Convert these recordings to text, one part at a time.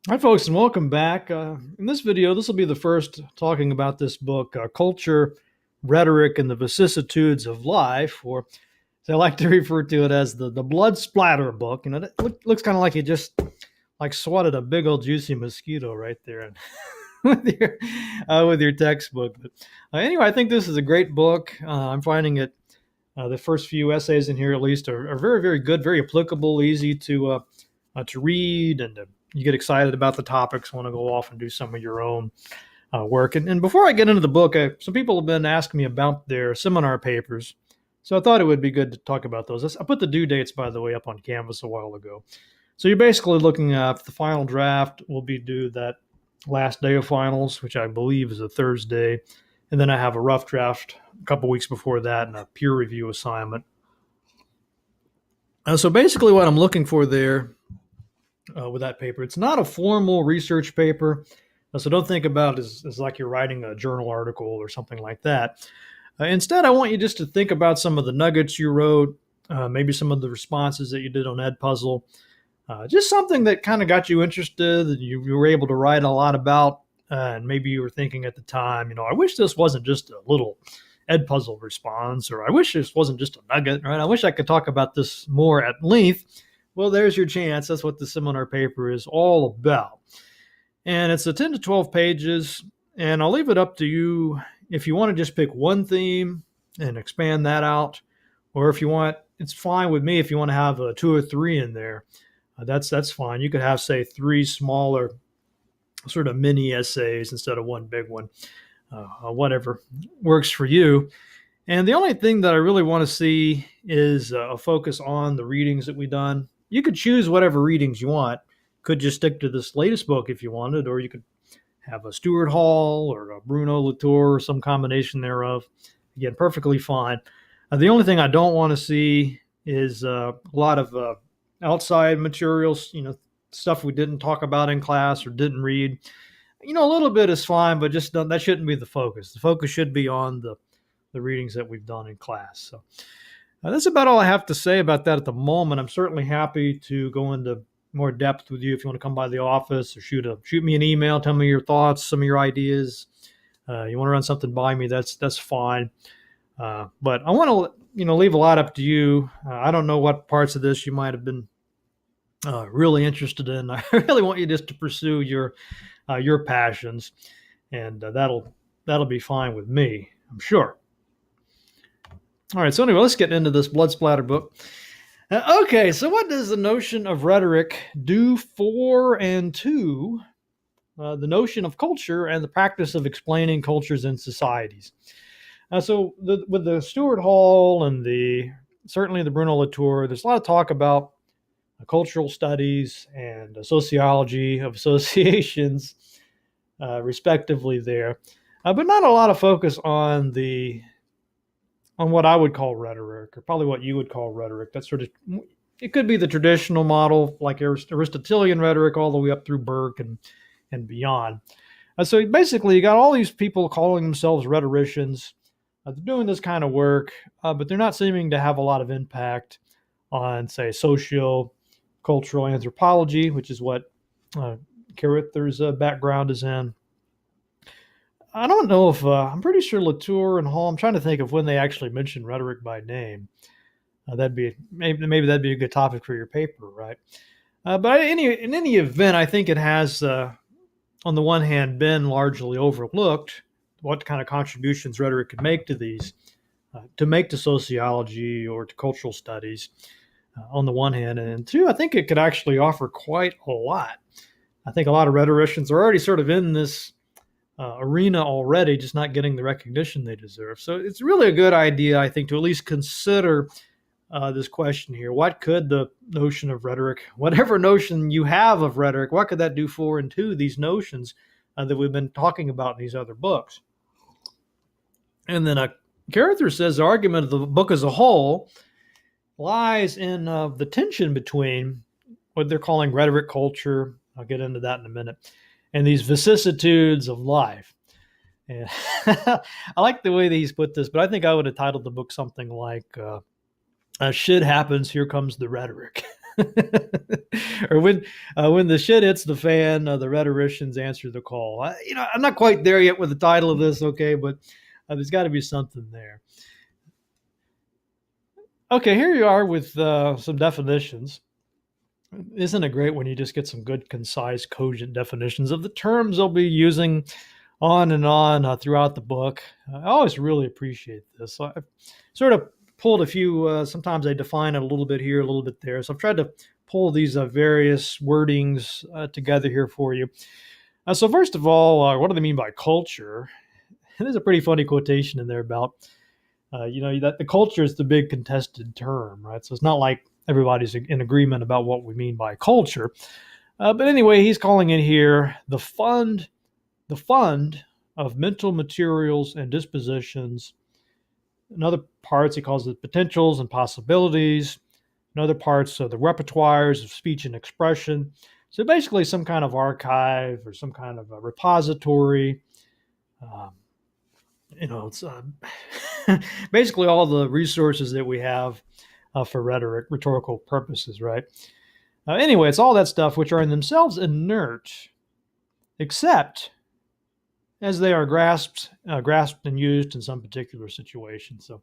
Hi, folks, and welcome back. In this video, this will be the first talking about this book, Culture, Rhetoric, and the Vicissitudes of Life, or as I like to refer to it as the blood splatter book. It looks kind of like you just like swatted a big old juicy mosquito right there and with your textbook. But anyway, I think this is a great book. I'm finding it. The first few essays in here, at least, are very, very good, very applicable, easy to read, and you get excited about the topics, want to go off and do some of your own work. And before I get into the book, some people have been asking me about their seminar papers, so I thought it would be good to talk about those. I put the due dates, by the way, up on Canvas a while ago. So you're basically looking at the final draft will be due that last day of finals, which I believe is a Thursday. And then I have a rough draft a couple weeks before that and a peer review assignment. So basically, what I'm looking for there with that paper, it's not a formal research paper. So don't think about it as like you're writing a journal article or something like that. Instead, I want you just to think about some of the nuggets you wrote, maybe some of the responses that you did on Edpuzzle, just something that kind of got you interested, that you were able to write a lot about, and maybe you were thinking at the time, I wish this wasn't just a little Edpuzzle response, or I wish this wasn't just a nugget, right? I wish I could talk about this more at length. Well, there's your chance. That's what the seminar paper is all about. And it's a 10 to 12 pages, and I'll leave it up to you if you want to just pick one theme and expand that out, or if you want, it's fine with me if you want to have two or three in there. That's fine. You could have, say, three smaller sort of mini essays instead of one big one. Whatever works for you. And the only thing that I really want to see is a focus on the readings that we've done. You could choose whatever readings you want. Could just stick to this latest book if you wanted, or you could have a Stuart Hall or a Bruno Latour or some combination thereof. Again, perfectly fine. The only thing I don't want to see is a lot of outside materials, stuff we didn't talk about in class or didn't read. A little bit is fine, but just that shouldn't be the focus. The focus should be on the readings that we've done in class. So that's about all I have to say about that at the moment. I'm certainly happy to go into more depth with you if you want to come by the office or shoot me an email, tell me your thoughts, some of your ideas. You want to run something by me, that's fine. But I want to leave a lot up to you. I don't know what parts of this you might have been really interested in. I really want you just to pursue your passions, and that'll be fine with me, I'm sure. All right, so anyway, let's get into this blood splatter book. Okay, so what does the notion of rhetoric do for and to the notion of culture and the practice of explaining cultures and societies? With the Stuart Hall and certainly the Bruno Latour, there's a lot of talk about cultural studies and sociology of associations, respectively there, but not a lot of focus on what I would call rhetoric, or probably what you would call rhetoric. That's sort of, it could be the traditional model, like Aristotelian rhetoric, all the way up through Burke and beyond. So basically, you got all these people calling themselves rhetoricians. They're doing this kind of work, but they're not seeming to have a lot of impact on, say, socio-cultural anthropology, which is what Carruthers' background is in. I don't know if I'm pretty sure Latour and Hall. I'm trying to think of when they actually mentioned rhetoric by name. That'd be maybe that'd be a good topic for your paper, right? But in any event, I think it has, on the one hand, been largely overlooked what kind of contributions rhetoric could make to these, to make to sociology or to cultural studies. On the one hand, and two, I think it could actually offer quite a lot. I think a lot of rhetoricians are already sort of in this arena already, just not getting the recognition they deserve. So it's really a good idea, I think, to at least consider this question here. What could the notion of rhetoric, whatever notion you have of rhetoric, what could that do for and to these notions that we've been talking about in these other books? And then Carruthers says the argument of the book as a whole lies in the tension between what they're calling rhetoric culture. I'll get into that in a minute. And these vicissitudes of life. And I like the way that he's put this, but I think I would have titled the book something like "Shit Happens, Here Comes the Rhetoric." Or when the shit hits the fan, the rhetoricians answer the call. I'm not quite there yet with the title of this, okay, but there's got to be something there. Okay, here you are with some definitions. Isn't it great when you just get some good, concise, cogent definitions of the terms they'll be using on and on throughout the book? I always really appreciate this. So I've sort of pulled a few, sometimes I define it a little bit here, a little bit there. So I've tried to pull these various wordings together here for you. So first of all, what do they mean by culture? And there's a pretty funny quotation in there about, that the culture is the big contested term, right? So it's not like everybody's in agreement about what we mean by culture. But anyway, he's calling it here the fund of mental materials and dispositions. In other parts, he calls it potentials and possibilities. In other parts, the repertoires of speech and expression. So basically some kind of archive or some kind of a repository. It's basically all the resources that we have for rhetorical purposes, right? Anyway, it's all that stuff which are in themselves inert, except as they are grasped and used in some particular situation. So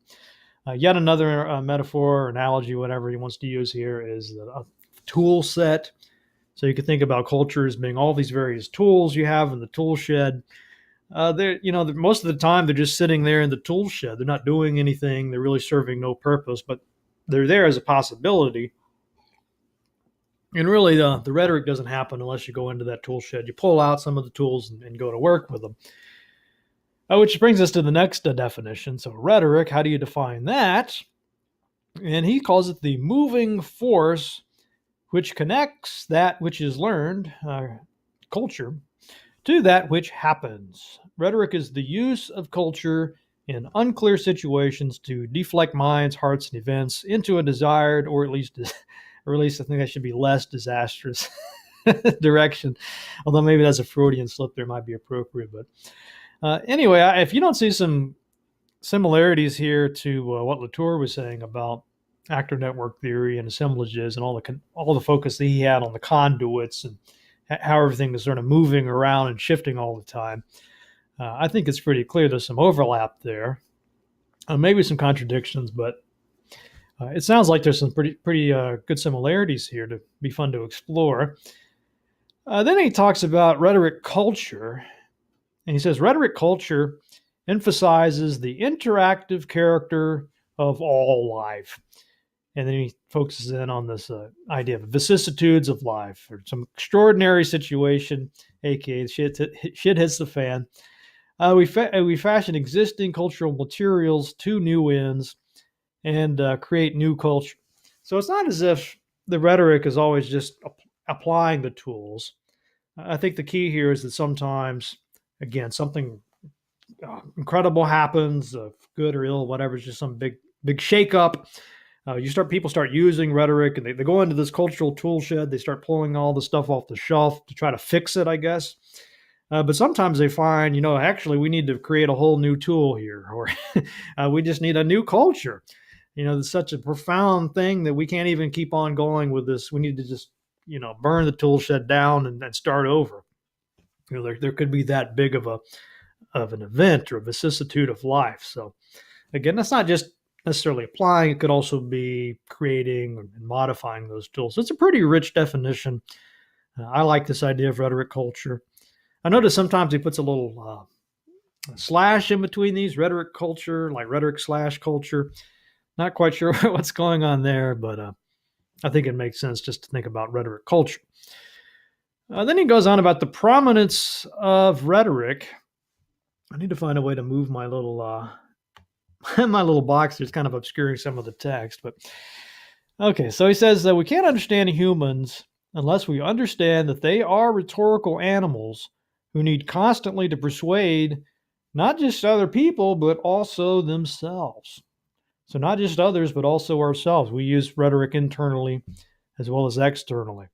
yet another metaphor or analogy, whatever he wants to use here, is a tool set. So you can think about culture as being all these various tools you have in the tool shed. Most of the time they're just sitting there in the tool shed. They're not doing anything. They're really serving no purpose, but they're there as a possibility. And really, the rhetoric doesn't happen unless you go into that tool shed. You pull out some of the tools and go to work with them. Which brings us to the next definition. So rhetoric, how do you define that? And he calls it the moving force which connects that which is learned, culture, to that which happens. Rhetoric is the use of culture in unclear situations to deflect minds, hearts, and events into a desired, or at least I think that should be less disastrous direction. Although maybe that's a Freudian slip there, might be appropriate. But anyway, if you don't see some similarities here to what Latour was saying about actor network theory and assemblages and all the focus that he had on the conduits and how everything is sort of moving around and shifting all the time, I think it's pretty clear there's some overlap there. Maybe some contradictions, but it sounds like there's some pretty good similarities here to be fun to explore. Then he talks about rhetoric culture, and he says rhetoric culture emphasizes the interactive character of all life. And then he focuses in on this idea of vicissitudes of life, or some extraordinary situation, aka shit hits the fan. We fashion existing cultural materials to new ends and create new culture. So it's not as if the rhetoric is always just applying the tools. I think the key here is that sometimes, again, something incredible happens, good or ill, whatever. It's just some big shakeup. People start using rhetoric, and they go into this cultural tool shed. They start pulling all the stuff off the shelf to try to fix it, I guess. But sometimes they find, actually we need to create a whole new tool here, or we just need a new culture. It's such a profound thing that we can't even keep on going with this. We need to just, burn the tool shed down and start over. There could be that big of an event or a vicissitude of life. So again, that's not just necessarily applying. It could also be creating and modifying those tools. So it's a pretty rich definition. I like this idea of rhetoric culture. I notice sometimes he puts a little slash in between these, rhetoric culture, like rhetoric / culture. Not quite sure what's going on there, but I think it makes sense just to think about rhetoric culture. Then he goes on about the prominence of rhetoric. I need to find a way to move my little my little box that's kind of obscuring some of the text. But okay, so he says that we can't understand humans unless we understand that they are rhetorical animals who need constantly to persuade not just other people, but also themselves. So not just others, but also ourselves. We use rhetoric internally as well as externally.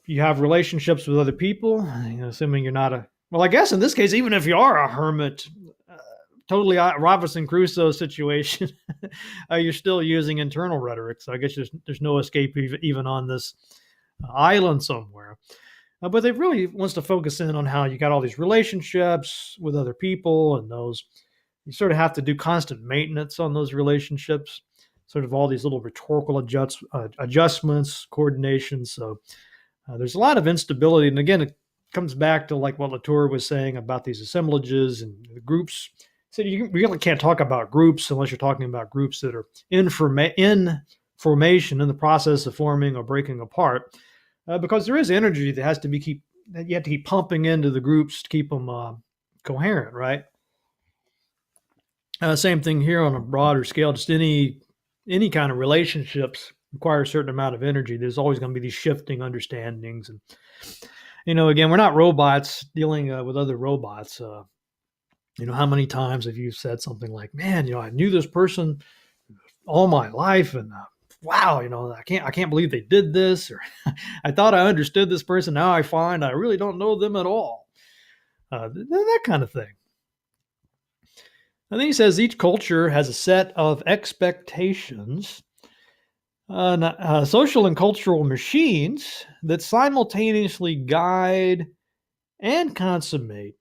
You have relationships with other people, assuming you're not well, I guess in this case, even if you are a hermit, totally Robinson Crusoe situation, you're still using internal rhetoric. So I guess there's no escape even on this island somewhere. But they really wants to focus in on how you got all these relationships with other people, and those you sort of have to do constant maintenance on those relationships, sort of all these little rhetorical adjustments, coordination. So there's a lot of instability. And again, it comes back to like what Latour was saying about these assemblages and the groups. So you really can't talk about groups unless you're talking about groups that are in formation, in the process of forming or breaking apart, because there is energy that has to be that you have to keep pumping into the groups to keep them coherent, right? Same thing here on a broader scale. Just any kind of relationships require a certain amount of energy. There's always going to be these shifting understandings, and again, we're not robots dealing with other robots. How many times have you said something like, "Man, I knew this person all my life, and wow, I can't believe they did this," or "I thought I understood this person. Now I find I really don't know them at all." That kind of thing. And then he says each culture has a set of expectations, social and cultural machines that simultaneously guide and consummate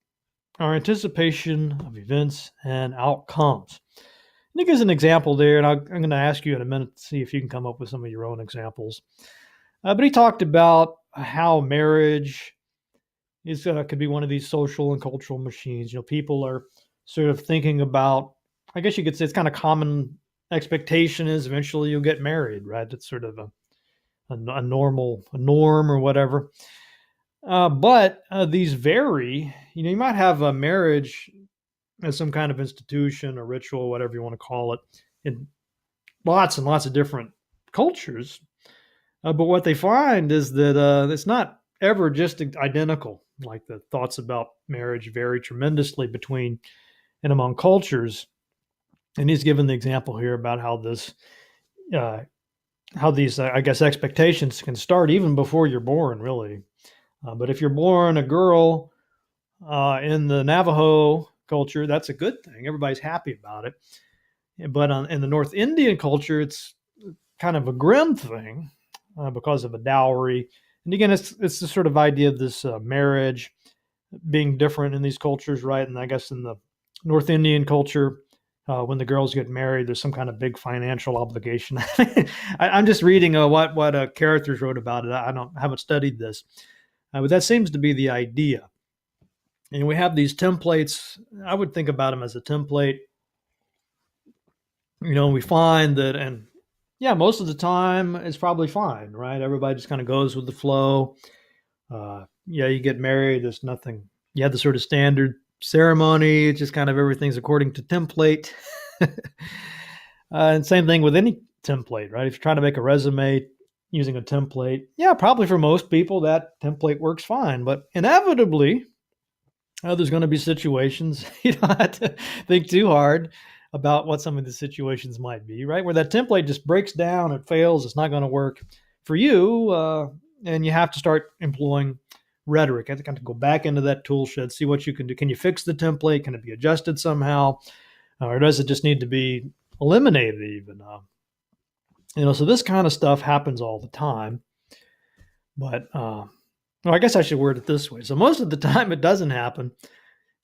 our anticipation of events and outcomes. And he gives an example there, and I'm going to ask you in a minute to see if you can come up with some of your own examples. But he talked about how marriage could be one of these social and cultural machines. People are sort of thinking about, I guess you could say it's kind of common expectation is eventually you'll get married, right? It's sort of a norm or whatever. But these vary. You might have a marriage as some kind of institution or ritual, whatever you want to call it, in lots and lots of different cultures. But what they find is that it's not ever just identical. Like the thoughts about marriage vary tremendously between and among cultures. And he's given the example here about how these, I guess, expectations can start even before you're born, really. But if you're born a girl in the Navajo culture, that's a good thing. Everybody's happy about it. But in the North Indian culture, it's kind of a grim thing because of a dowry. And again, it's the sort of idea of this marriage being different in these cultures, right? And I guess in the North Indian culture, when the girls get married, there's some kind of big financial obligation. I'm just reading what characters wrote about it. I haven't studied this, but that seems to be the idea. And we have these templates. I would think about them as a template. We find that, and yeah, most of the time it's probably fine, right? Everybody just kind of goes with the flow. You get married. There's nothing. You have the sort of standard ceremony. It's just kind of everything's according to template. And same thing with any template, right? If you're trying to make a resume using a template, yeah, probably for most people that template works fine. But inevitably, there's going to be situations you don't have to think too hard about what some of the situations might be, right? Where that template just breaks down, it fails, it's not going to work for you, and you have to start employing rhetoric. You have to kind of go back into that tool shed, see what you can do. Can you fix the template? Can it be adjusted somehow? Or does it just need to be eliminated even? So this kind of stuff happens all the time. But I guess I should word it this way. So most of the time it doesn't happen.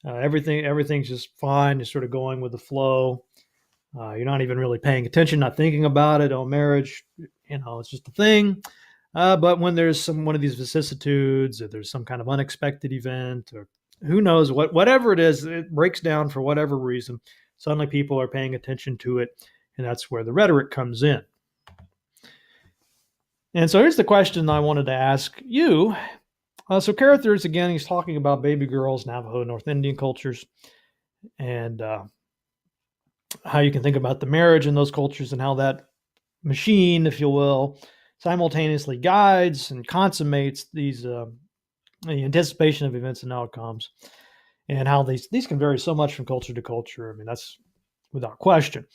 Everything's just fine. You're sort of going with the flow. You're not even really paying attention, not thinking about it. Oh, marriage, it's just a thing. But when there's one of these vicissitudes, or there's some kind of unexpected event, or who knows whatever it is, it breaks down for whatever reason. Suddenly people are paying attention to it, and that's where the rhetoric comes in. And so here's the question I wanted to ask you. So Carruthers, again, he's talking about baby girls, Navajo, North Indian cultures, and how you can think about the marriage in those cultures and how that machine, if you will, simultaneously guides and consummates these the anticipation of events and outcomes, and how these can vary so much from culture to culture. I mean, that's without question.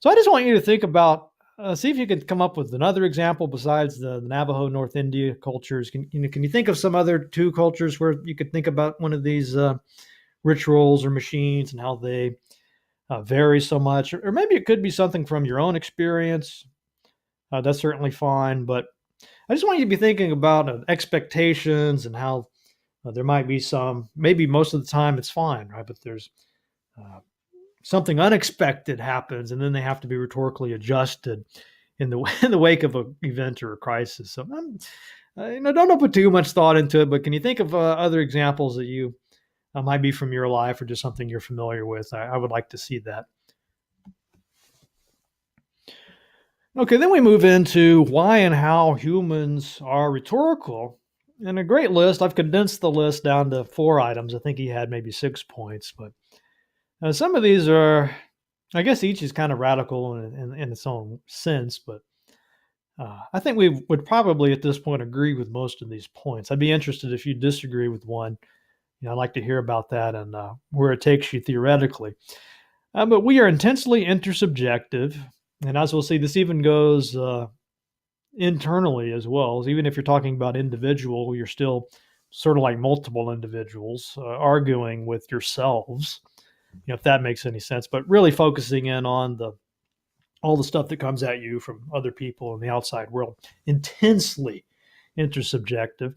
So I just want you to think about, see if you could come up with another example besides the Navajo, North India cultures. Can you think of some other two cultures where you could think about one of these rituals or machines and how they vary so much, or maybe it could be something from your own experience. That's certainly fine, but I just want you to be thinking about expectations and how there might be some, maybe most of the time it's fine, right? But there's uh, something unexpected happens, and then they have to be rhetorically adjusted in the in the wake of an event or a crisis. So, don't put too much thought into it. But can you think of other examples that you might be from your life or just something you're familiar with? I would like to see that. Okay, then we move into why and how humans are rhetorical. And a great list. I've condensed the list down to 4 items. I think he had maybe 6 points, but some of these are, I guess each is kind of radical in its own sense, but I think we would probably at this point agree with most of these points. I'd be interested if you disagree with one. I'd like to hear about that and where it takes you theoretically. But we are intensely intersubjective. And as we'll see, this even goes internally as well. Even if you're talking about individual, you're still sort of like multiple individuals arguing with yourselves, if that makes any sense. But really focusing in on all the stuff that comes at you from other people in the outside world. Intensely intersubjective.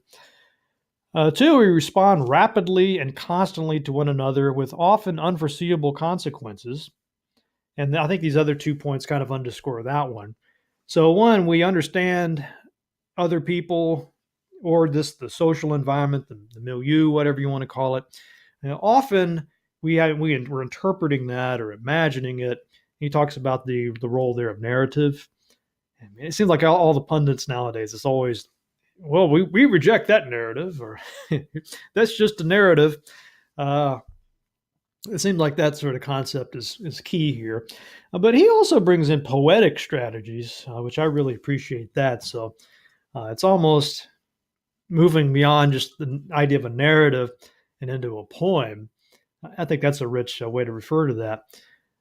2, we respond rapidly and constantly to one another with often unforeseeable consequences. And I think these other 2 points kind of underscore that one. So 1, we understand other people or the social environment, the milieu, whatever you want to call it. Often we're interpreting that or imagining it. He talks about the role there of narrative. I mean, it seems like all the pundits nowadays, it's always, well, we reject that narrative, or that's just a narrative. It seems like that sort of concept is key here. But he also brings in poetic strategies, which I really appreciate that. So it's almost moving beyond just the idea of a narrative and into a poem. I think that's a rich way to refer to that.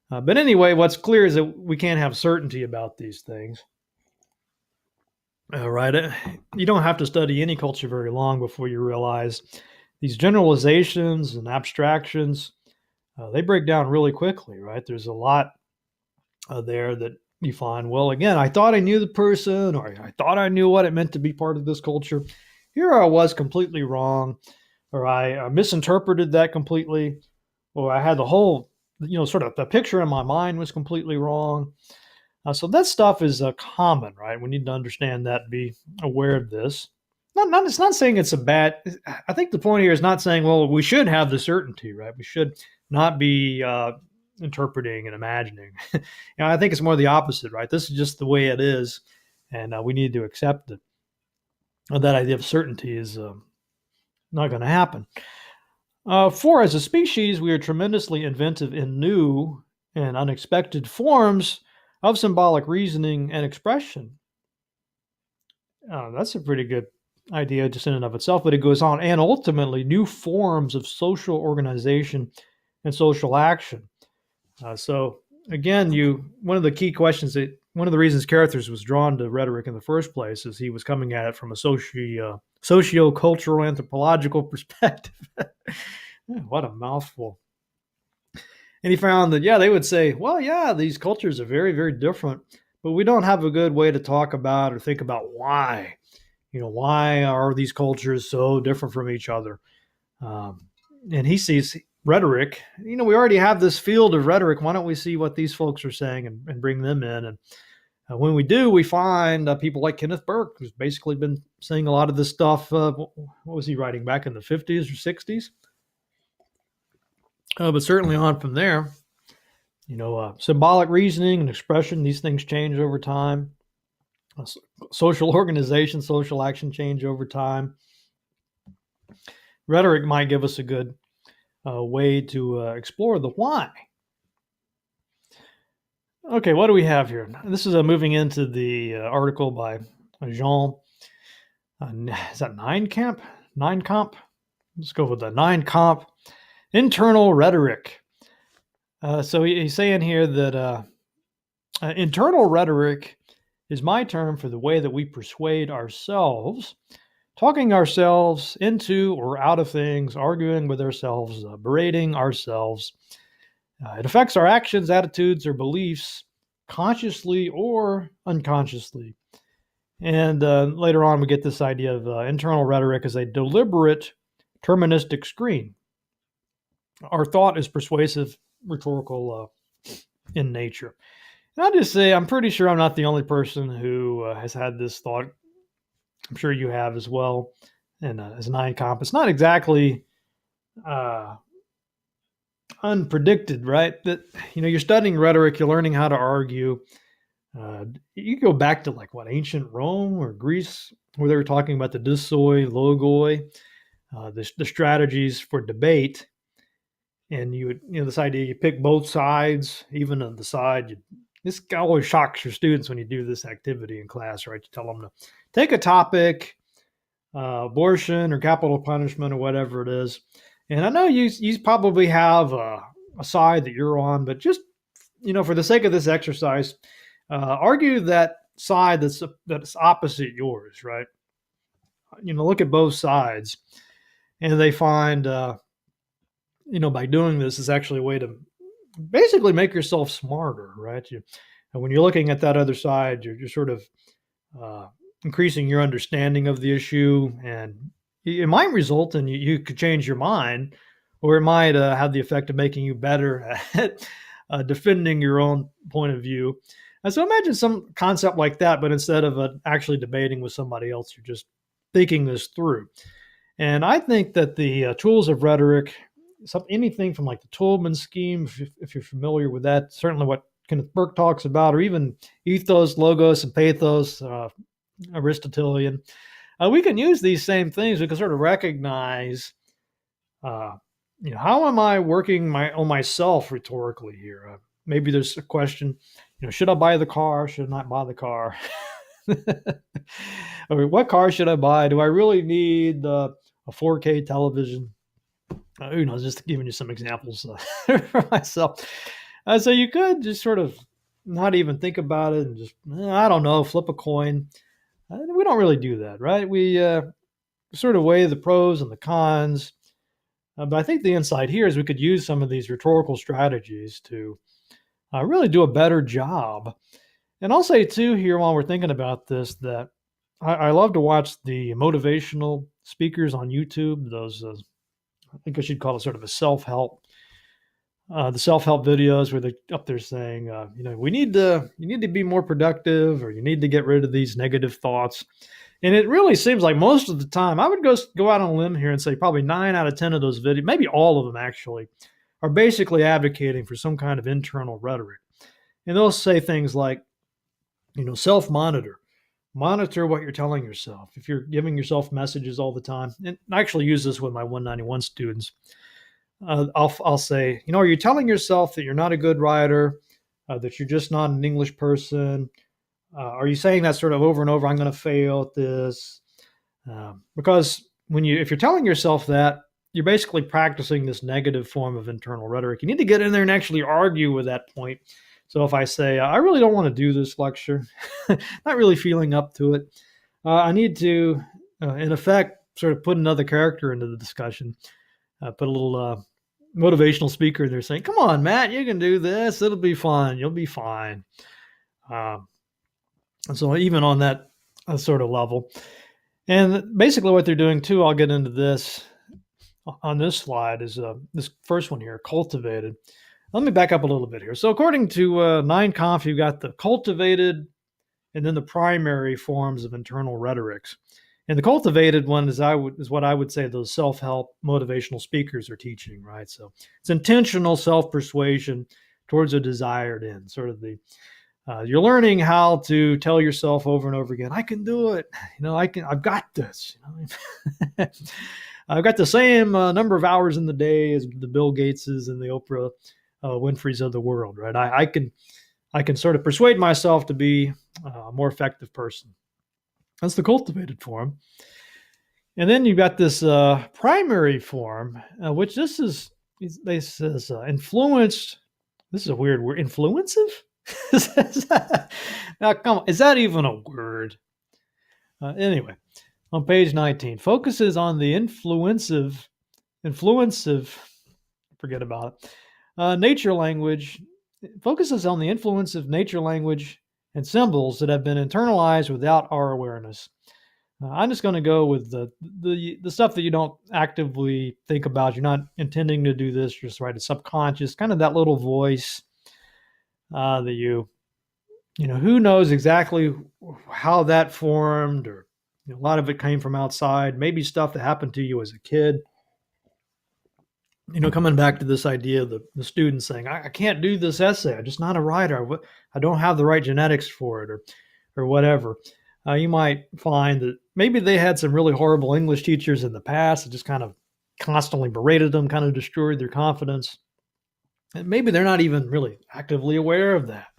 But anyway, what's clear is that we can't have certainty about these things. Right? You don't have to study any culture very long before you realize these generalizations and abstractions, they break down really quickly, right? There's a lot there that you find, well, again, I thought I knew the person, or I thought I knew what it meant to be part of this culture. Here I was completely wrong, or I misinterpreted that completely, or I had the whole, sort of the picture in my mind was completely wrong. So that stuff is common, right? We need to understand that, be aware of this. It's not saying it's a bad. I think the point here is not saying, well, we should have the certainty, right? We should not be interpreting and imagining. I think it's more the opposite, right? This is just the way it is, and we need to accept it. That idea of certainty is not going to happen. 4, as a species, we are tremendously inventive in new and unexpected forms of symbolic reasoning and expression. That's a pretty good idea just in and of itself, but it goes on, and ultimately new forms of social organization and social action. So again, one of the key questions one of the reasons Carruthers was drawn to rhetoric in the first place is he was coming at it from a socio-cultural anthropological perspective. What a mouthful. And he found that, they would say, well, these cultures are very, very different, but we don't have a good way to talk about or think about why. Why are these cultures so different from each other? And he sees rhetoric. We already have this field of rhetoric. Why don't we see what these folks are saying and bring them in? And when we do, we find people like Kenneth Burke, who's basically been saying a lot of this stuff. What was he writing back in the 50s or 60s? But certainly on from there, symbolic reasoning and expression, these things change over time. Social organization, social action change over time. Rhetoric might give us a good way to explore the why. Okay, what do we have here? This is moving into the article by Jean. Is that Neinkamp? Neinkamp? Let's go with the Neinkamp. Internal rhetoric. So he's saying here that internal rhetoric is my term for the way that we persuade ourselves, talking ourselves into or out of things, arguing with ourselves, berating ourselves. It affects our actions, attitudes, or beliefs consciously or unconsciously. And later on, we get this idea of internal rhetoric as a deliberate terministic screen. Our thought is persuasive, rhetorical in nature. And I'll just say, I'm pretty sure I'm not the only person who has had this thought. I'm sure you have as well. And as Neinkamp, it's not exactly unpredicted, right? That you're studying rhetoric, you're learning how to argue. You go back to like what, ancient Rome or Greece, where they were talking about the dissoi, logoi, the strategies for debate. And this idea, you pick both sides, even on the side. This always shocks your students when you do this activity in class, right? You tell them to take a topic, abortion or capital punishment or whatever it is. And I know you probably have a side that you're on, but just for the sake of this exercise, argue that side that's opposite yours, right? Look at both sides, and they find by doing this is actually a way to basically make yourself smarter, right? And when you're looking at that other side, you're sort of increasing your understanding of the issue, and it might result in you could change your mind, or it might have the effect of making you better at defending your own point of view. And so imagine some concept like that, but instead of actually debating with somebody else, you're just thinking this through. And I think that the tools of rhetoric, anything from like the Tolman scheme, if you're familiar with that, certainly what Kenneth Burke talks about, or even ethos, logos, and pathos, Aristotelian, we can use these same things. We can sort of recognize, how am I working on myself rhetorically here? Maybe there's a question, should I buy the car? Should I not buy the car? Or what car should I buy? Do I really need a 4K television? Who knows? Just giving you some examples for myself. So you could just sort of not even think about it and just, I don't know, flip a coin. We don't really do that, right? We sort of weigh the pros and the cons. But I think the insight here is we could use some of these rhetorical strategies to really do a better job. And I'll say, too, here while we're thinking about this, that I love to watch the motivational speakers on YouTube, those, I think I should call it sort of a self-help, the self-help videos where they're up there saying, you need to be more productive, or you need to get rid of these negative thoughts. And it really seems like most of the time, I would go out on a limb here and say probably 9 out of 10 of those videos, maybe all of them actually, are basically advocating for some kind of internal rhetoric. And they'll say things like, self-monitor. Monitor what you're telling yourself. If you're giving yourself messages all the time, and I actually use this with my 191 students, I'll say, are you telling yourself that you're not a good writer, that you're just not an English person? Are you saying that sort of over and over? I'm going to fail at this, because if you're telling yourself that, you're basically practicing this negative form of internal rhetoric. You need to get in there and actually argue with that point. So if I say, I really don't want to do this lecture, not really feeling up to it, I need to, in effect, sort of put another character into the discussion, put a little motivational speaker there saying, come on, Matt, you can do this. It'll be fun. You'll be fine. And so even on that sort of level. And basically what they're doing, too, I'll get into this on this slide, is this first one here, cultivated. Let me back up a little bit here. So according to Neinkamp, you've got the cultivated and then the primary forms of internal rhetorics. And the cultivated one is what I would say those self-help motivational speakers are teaching, right? So it's intentional self-persuasion towards a desired end, sort of you're learning how to tell yourself over and over again, I can do it. I've got this. I've got the same number of hours in the day as the Bill Gateses and the Oprah Winfrey's of the world, right? I can sort of persuade myself to be a more effective person. That's the cultivated form. And then you've got this primary form, which this is influenced. This is a weird word, influencive? Now, come on, is that even a word? Anyway, on page 19, focuses on the influencive, forget about it, Nature language focuses on the influence of nature language and symbols that have been internalized without our awareness. I'm just going to go with the stuff that you don't actively think about. You're not intending to do this, just right. It's subconscious, kind of that little voice that who knows exactly how that formed, or a lot of it came from outside, maybe stuff that happened to you as a kid. Coming back to this idea of the student saying, I can't do this essay. I'm just not a writer. I don't have the right genetics for it, or whatever. You might find that maybe they had some really horrible English teachers in the past that just kind of constantly berated them, kind of destroyed their confidence. And maybe they're not even really actively aware of that.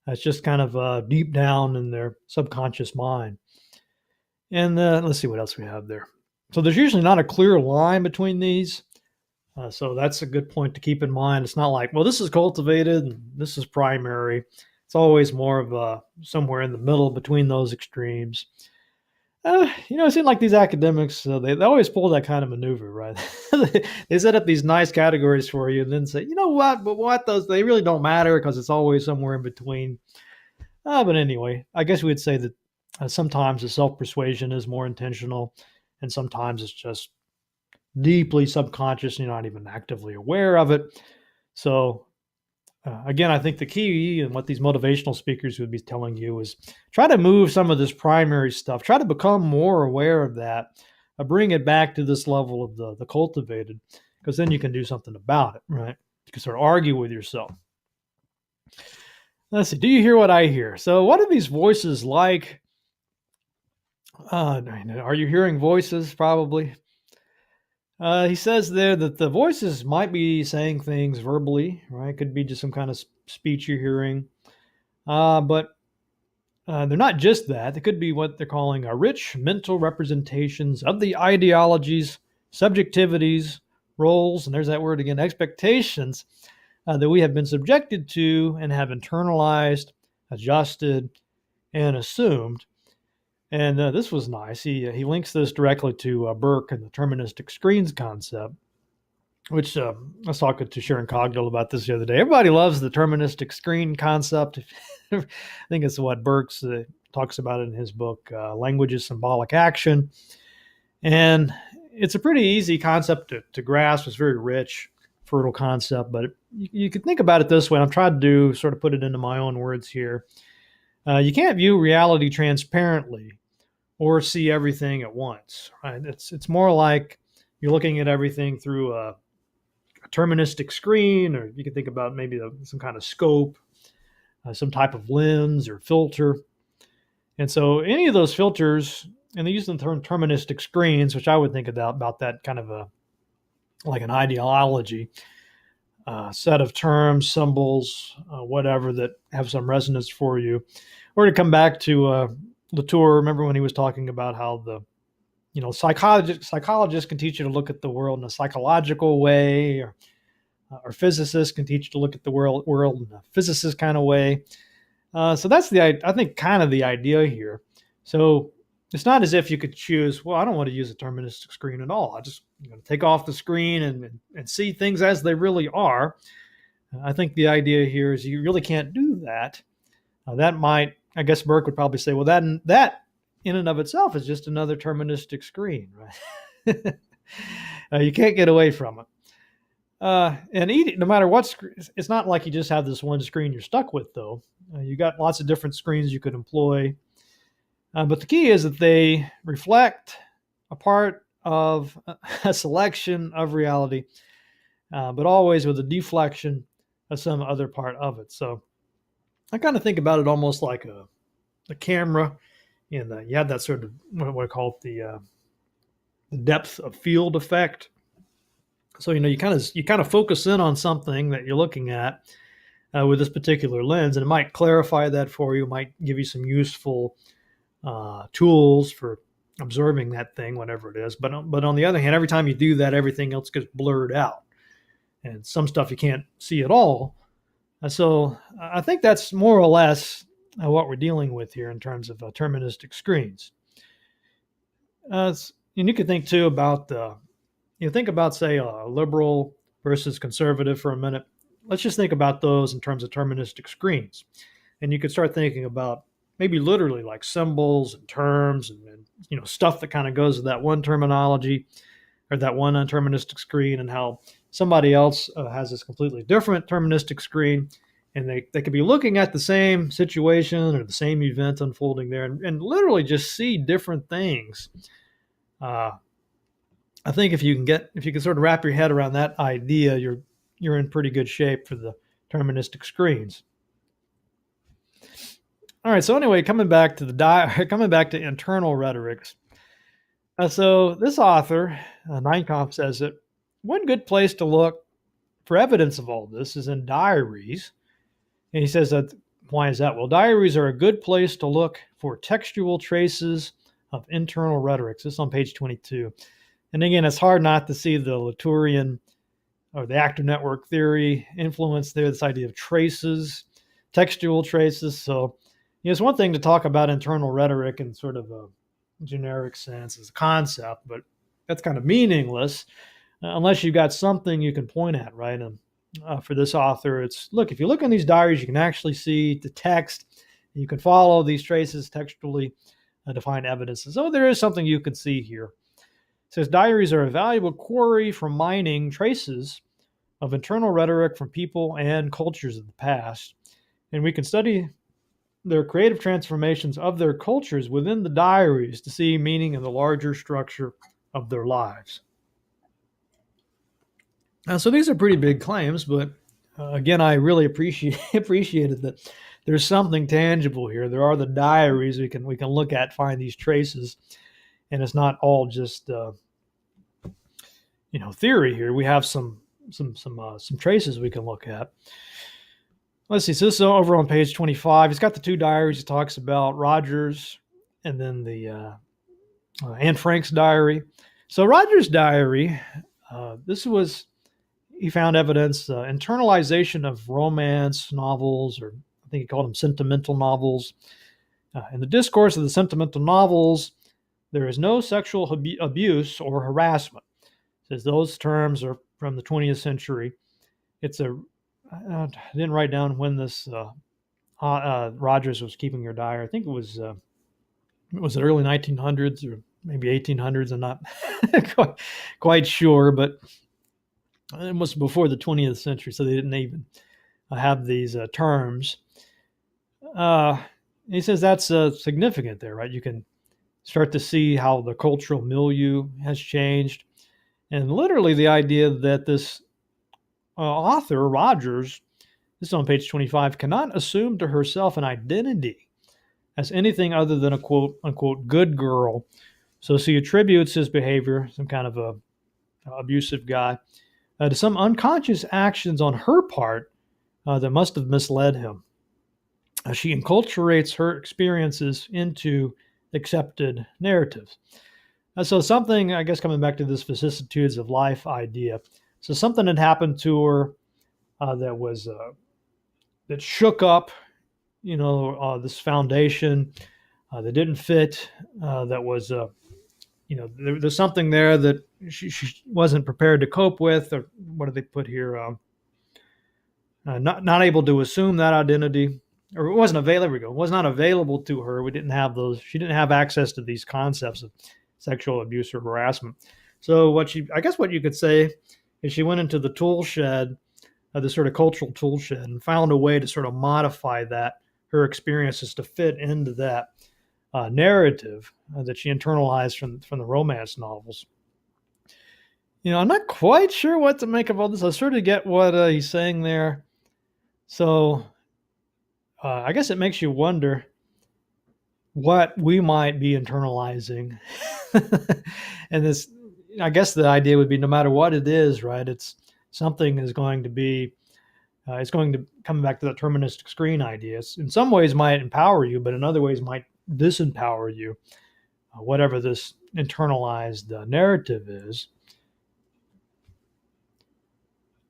It's just kind of deep down in their subconscious mind. And let's see what else we have there. So there's usually not a clear line between these. So that's a good point to keep in mind. It's not like, well, this is cultivated and this is primary. It's always more of somewhere in the middle between those extremes. It seems like these academics, they always pull that kind of maneuver, right? They set up these nice categories for you and then say, you know what, but what those, they really don't matter because it's always somewhere in between. But anyway, I guess we'd say that sometimes the self-persuasion is more intentional and sometimes it's just deeply subconscious and you're not even actively aware of it. So again, I think the key and what these motivational speakers would be telling you is try to move some of this primary stuff, try to become more aware of that, bring it back to this level of the cultivated, because then you can do something about it, right? You can sort of argue with yourself. Let's see, do you hear what I hear? So what are these voices like? Are you hearing voices? Probably. He says there that the voices might be saying things verbally, right? Could be just some kind of speech you're hearing. But they're not just that. They could be what they're calling rich mental representations of the ideologies, subjectivities, roles, and there's that word again, expectations that we have been subjected to and have internalized, adjusted, and assumed. And this was nice. He links this directly to Burke and the deterministic screens concept, which I was talking to Sharon Cogdell about this the other day. Everybody loves the deterministic screen concept. I think it's what Burke talks about in his book, Language is Symbolic Action. And it's a pretty easy concept to grasp. It's very rich, fertile concept, but you could think about it this way. I'm trying to sort of put it into my own words here. You can't view reality transparently or see everything at once, right? It's more like you're looking at everything through a deterministic screen, or you can think about maybe some kind of scope, some type of lens or filter. And so any of those filters, and they use the term deterministic screens, which I would think about that kind of like an ideology, set of terms, symbols, whatever that have some resonance for you. Or to come back to Latour, remember when he was talking about how psychologists can teach you to look at the world in a psychological way, or physicists can teach you to look at the world in a physicist kind of way. So that's I think kind of the idea here. So it's not as if you could choose, well, I don't want to use a deterministic screen at all. I just take off the screen and see things as they really are. I think the idea here is you really can't do that. That might, I guess Burke would probably say, well, that in and of itself is just another deterministic screen, right? You can't get away from it. And no matter what, it's not like you just have this one screen you're stuck with, though. You got lots of different screens you could employ. But the key is that they reflect a part of a selection of reality, but always with a deflection of some other part of it. So I kind of think about it almost like a camera, and you have that sort of what I call it, the depth of field effect. So you kind of focus in on something that you're looking at with this particular lens, and it might clarify that for you, might give you some useful tools for observing that thing, whatever it is. But on the other hand, every time you do that, everything else gets blurred out, and some stuff you can't see at all. So I think that's more or less what we're dealing with here in terms of deterministic screens. And you could think too about think about, say, a liberal versus conservative for a minute. let's just think about those in terms of terministic screens. And you could start thinking about maybe literally like symbols and terms and stuff that kind of goes with that one terminology or that one deterministic screen, and how somebody else has this completely different deterministic screen, and they could be looking at the same situation or the same event unfolding there, and literally just see different things. I think if you can sort of wrap your head around that idea, you're in pretty good shape for the deterministic screens. All right. So anyway, coming back to internal rhetorics. So this author, Neinkamp, says that one good place to look for evidence of all this is in diaries. And he says that, why is that? Well, diaries are a good place to look for textual traces of internal rhetorics. This is on page 22. And again, it's hard not to see the Latourian or the actor network theory influence there, this idea of traces, textual traces. So it's one thing to talk about internal rhetoric in sort of a generic sense as a concept, but that's kind of meaningless unless you've got something you can point at, right? And for this author, it's, look, if you look in these diaries, you can actually see the text. You can follow these traces textually to find evidence. So there is something you can see here. It says diaries are a valuable quarry for mining traces of internal rhetoric from people and cultures of the past. And we can study their creative transformations of their cultures within the diaries to see meaning in the larger structure of their lives. So these are pretty big claims, but again, I really appreciated that there's something tangible here. There are the diaries we can look at, find these traces, and it's not all just theory here. We have some traces we can look at. Let's see. So this is over on page 25. He's got the two diaries. He talks about Rogers and then the Anne Frank's diary. So Rogers' diary, he found evidence, internalization of romance novels, or I think he called them sentimental novels. In the discourse of the sentimental novels, there is no sexual abuse or harassment. It says those terms are from the 20th century. I didn't write down when this Rogers was keeping her diary. I think it was the early 1900s or maybe 1800s. I'm not quite sure, but it was before the 20th century, so they didn't even have these terms. He says that's significant there, right? You can start to see how the cultural milieu has changed, and literally the idea that this author, Rogers, this is on page 25, cannot assume to herself an identity as anything other than a quote unquote good girl. So she attributes his behavior, some kind of a abusive guy, to some unconscious actions on her part that must have misled him. She enculturates her experiences into accepted narratives. So something, I guess, coming back to this vicissitudes of life idea. So something had happened to her that shook up, this foundation that didn't fit. That was, there's something there that she wasn't prepared to cope with, or what do they put here? Not able to assume that identity, or it wasn't available. There we go. It was not available to her. We didn't have those. She didn't have access to these concepts of sexual abuse or harassment. So what you could say is she went into the tool shed, the sort of cultural tool shed, and found a way to sort of modify her experiences to fit into that narrative that she internalized from the romance novels. I'm not quite sure what to make of all this. I sort of get what he's saying there. So I guess it makes you wonder what we might be internalizing. And this, I guess the idea would be no matter what it is, right? It's something is going to be, it's going to come back to that deterministic screen idea. In some ways might empower you, but in other ways might disempower you, whatever this internalized narrative is.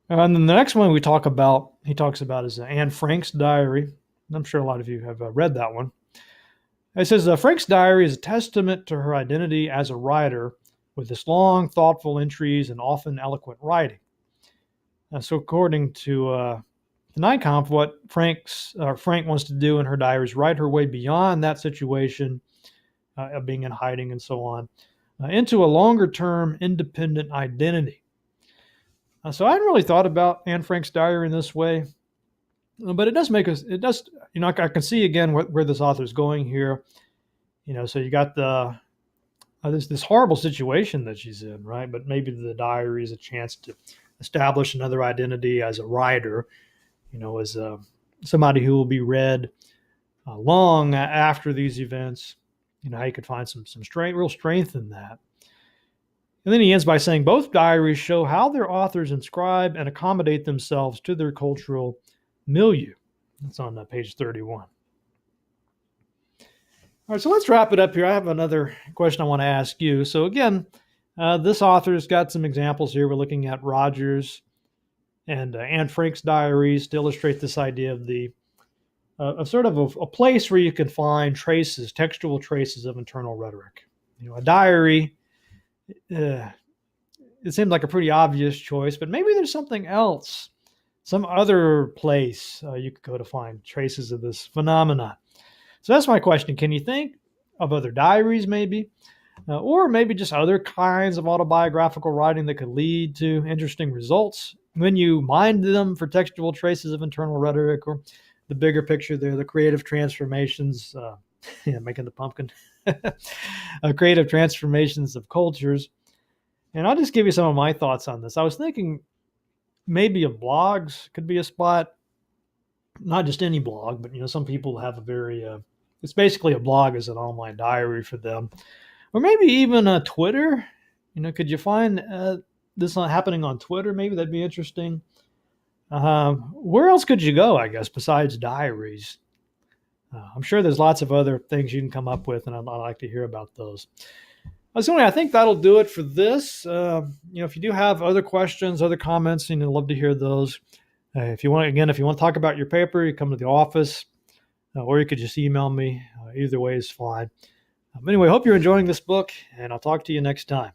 And then the next one he talks about is Anne Frank's diary. I'm sure a lot of you have read that one. It says, Frank's diary is a testament to her identity as a writer with this long, thoughtful entries and often eloquent writing. So according to Neinkamp, what Frank wants to do in her diaries, write her way beyond that situation of being in hiding and so on, into a longer-term independent identity. So I hadn't really thought about Anne Frank's diary in this way, but it does make us. It does, I can see again where this author is going here. So you got this horrible situation that she's in, right? But maybe the diary is a chance to establish another identity as a writer, as somebody who will be read long after these events. How you could find some real strength in that. And then he ends by saying both diaries show how their authors inscribe and accommodate themselves to their cultural milieu. That's on page 31. All right, so let's wrap it up here. I have another question I want to ask you. So again, this author's got some examples here. We're looking at Rogers and Anne Frank's diaries to illustrate this idea of of sort of a place where you can find traces, textual traces of internal rhetoric. A diary, it seems like a pretty obvious choice, but maybe there's something else, some other place you could go to find traces of this phenomenon. So that's my question. Can you think of other diaries maybe, or maybe just other kinds of autobiographical writing that could lead to interesting results when you mine them for textual traces of internal rhetoric, or the bigger picture there, the creative transformations, making the pumpkin, creative transformations of cultures. And I'll just give you some of my thoughts on this. I was thinking maybe blogs could be a spot, not just any blog, but some people have a very, it's basically a blog as an online diary for them. Or maybe even Twitter. Could you find this happening on Twitter? Maybe that'd be interesting. Where else could you go, I guess, besides diaries? I'm sure there's lots of other things you can come up with, and I'd like to hear about those. So anyway, I think that'll do it for this. If you do have other questions, other comments, I'd love to hear those. If you want to talk about your paper, you come to the office, or you could just email me. Either way is fine. Anyway, hope you're enjoying this book, and I'll talk to you next time.